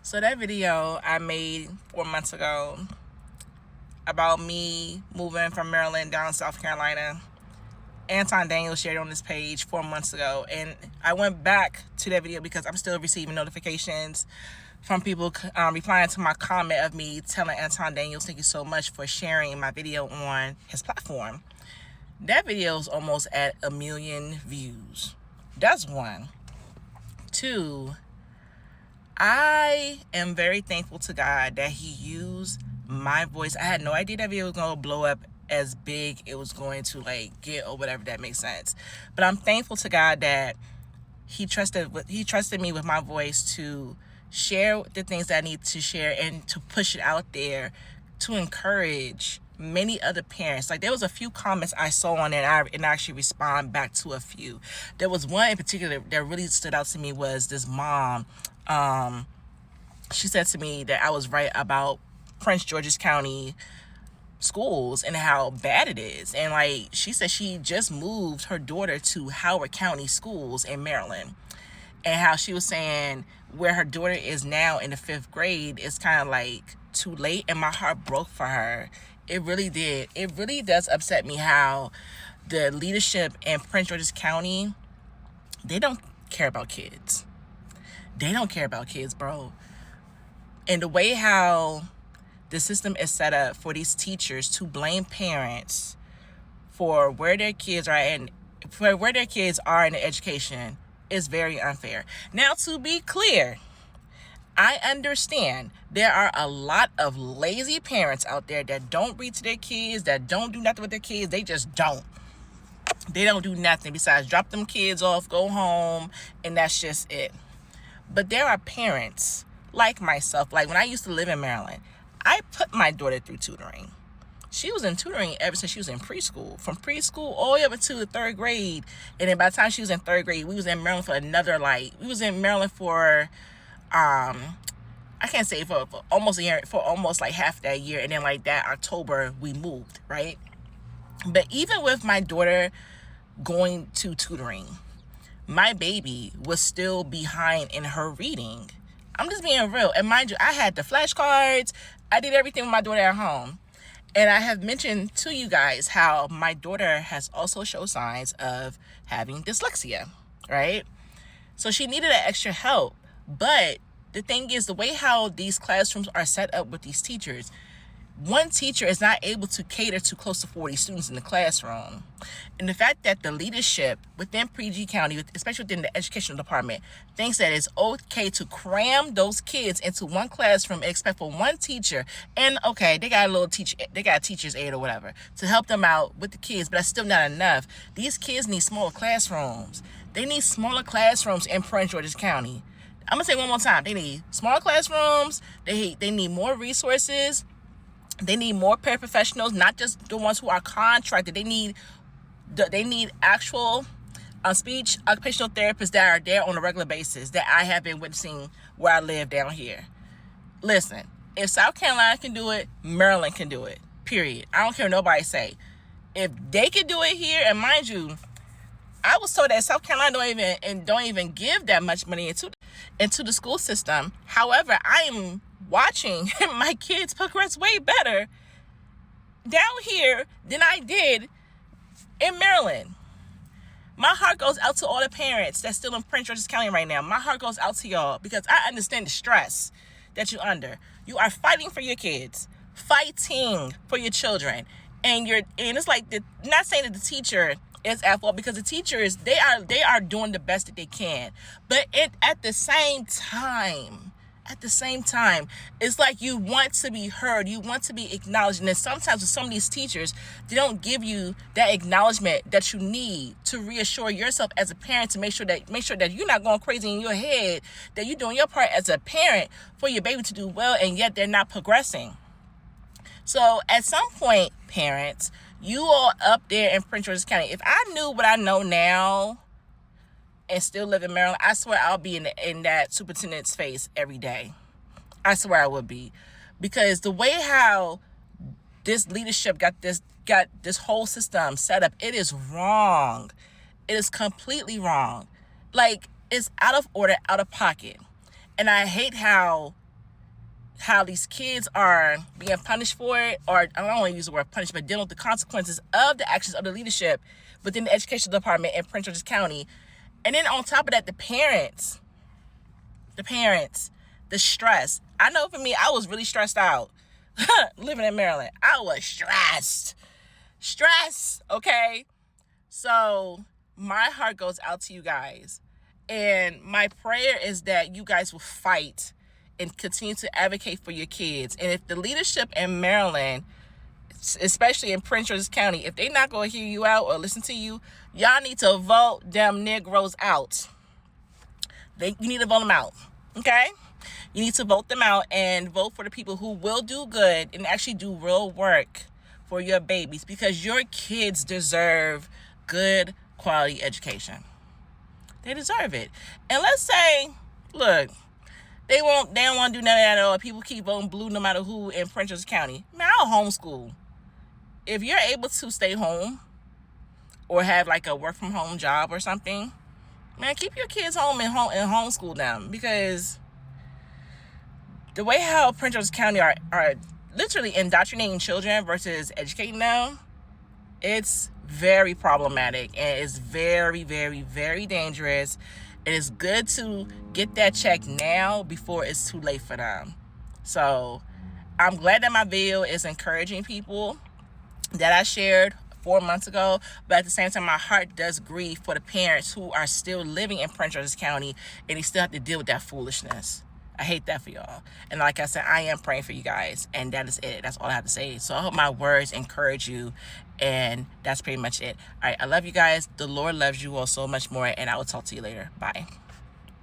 So that video I made 4 months ago about me moving from Maryland down to South Carolina, Anton Daniels shared on this page 4 months ago, and I went back to that video because I'm still receiving notifications from people replying to my comment of me telling Anton Daniels, thank you so much for sharing my video on his platform. That video is almost at 1 million views. That's one. Two, I am very thankful to God that he used my voice. I had no idea that video was going to blow up as big it was going to get, or whatever, that makes sense. But I'm thankful to God that he trusted me with my voice to share the things that I need to share and to push it out there to encourage many other parents. There was a few comments I saw on it, and I actually respond back to a few. There was one in particular that really stood out to me. Was this mom, she said to me that I was right about Prince George's County schools and how bad it is. And she said she just moved her daughter to Howard County schools in Maryland, and how she was saying where her daughter is now in the 5th grade is kind of too late. And my heart broke for her. It really did. It really does upset me how the leadership in Prince George's County, they don't care about kids. They don't care about kids, bro. And the way how the system is set up for these teachers to blame parents for where their kids are in the education is very unfair. Now, to be clear, I understand there are a lot of lazy parents out there that don't read to their kids, that don't do nothing with their kids. They just don't. They don't do nothing besides drop them kids off, go home, and that's just it. But there are parents like myself. When I used to live in Maryland, I put my daughter through tutoring. She was in tutoring ever since she was in preschool. From preschool all the way up into the 3rd grade. And then by the time she was in 3rd grade, we was in Maryland for I can't say for almost a year, for almost half that year. And then that October, we moved, right? But even with my daughter going to tutoring, my baby was still behind in her reading. I'm just being real. And mind you, I had the flashcards. I did everything with my daughter at home. And I have mentioned to you guys how my daughter has also shown signs of having dyslexia, right? So she needed that extra help. But the thing is, the way how these classrooms are set up with these teachers, one teacher is not able to cater to close to 40 students in the classroom. And the fact that the leadership within PG County, especially within the educational department, thinks that it's okay to cram those kids into one classroom and expect for one teacher, and okay, they got a teacher's aide or whatever to help them out with the kids, but that's still not enough. These kids need smaller classrooms. They need smaller classrooms in Prince George's County. I'm gonna say one more time. They need smaller classrooms. They need more resources. They need more paraprofessionals, not just the ones who are contracted. They need actual speech occupational therapists that are there on a regular basis that I have been witnessing where I live down here. Listen, if South Carolina can do it, Maryland can do it. Period. I don't care what nobody say. If they can do it here, and mind you, I was told that South Carolina don't even give that much money into the school system. However, I am watching my kids progress way better down here than I did in Maryland. My heart goes out to all the parents that's still in Prince George's County right now. My heart goes out to y'all because I understand the stress that you're under. You are fighting for your kids, fighting for your children, and it's not saying that the teacher is at fault, because the teachers, they are doing the best that they can, but at the same time, it's you want to be heard, you want to be acknowledged. And then sometimes with some of these teachers, they don't give you that acknowledgement that you need to reassure yourself as a parent, to make sure that you're not going crazy in your head, that you're doing your part as a parent for your baby to do well, and yet they're not progressing. So at some point, parents, you all up there in Prince George's County, if I knew what I know now and still live in Maryland, I swear I'll be in that superintendent's face every day. I swear I would be. Because the way how this leadership got this whole system set up, it is wrong. It is completely wrong. It's out of order, out of pocket. And I hate how how these kids are being punished for it, or I don't want to use the word punish, but dealing with the consequences of the actions of the leadership within the education department in Prince George's County. And then on top of that, the parents, the stress. I know for me, I was really stressed out living in Maryland. I was stressed, okay? So my heart goes out to you guys. And my prayer is that you guys will fight and continue to advocate for your kids. And if the leadership in Maryland, especially in Prince George's County, if they're not going to hear you out or listen to you, y'all need to vote them Negroes out. You need to vote them out, okay? You need to vote them out and vote for the people who will do good and actually do real work for your babies, because your kids deserve good quality education. They deserve it. And let's say, look, they don't want to do none of that at all. People keep voting blue no matter who in Prince George's County. Man, I'll homeschool. If you're able to stay home or have like a work from home job or something, man, keep your kids home and homeschool them, because the way how Prince George's County are literally indoctrinating children versus educating them, it's very problematic, and it's very, very, very dangerous. It is good to get that check now before it's too late for them. So I'm glad that my video is encouraging people that I shared 4 months ago, but at the same time, my heart does grieve for the parents who are still living in Prince George's County and they still have to deal with that foolishness. I hate that for y'all. And like I said, I am praying for you guys, and that is it. That's all I have to say. So I hope my words encourage you, and that's pretty much it. All right, I love you guys. The Lord loves you all so much more, and I will talk to you later. Bye.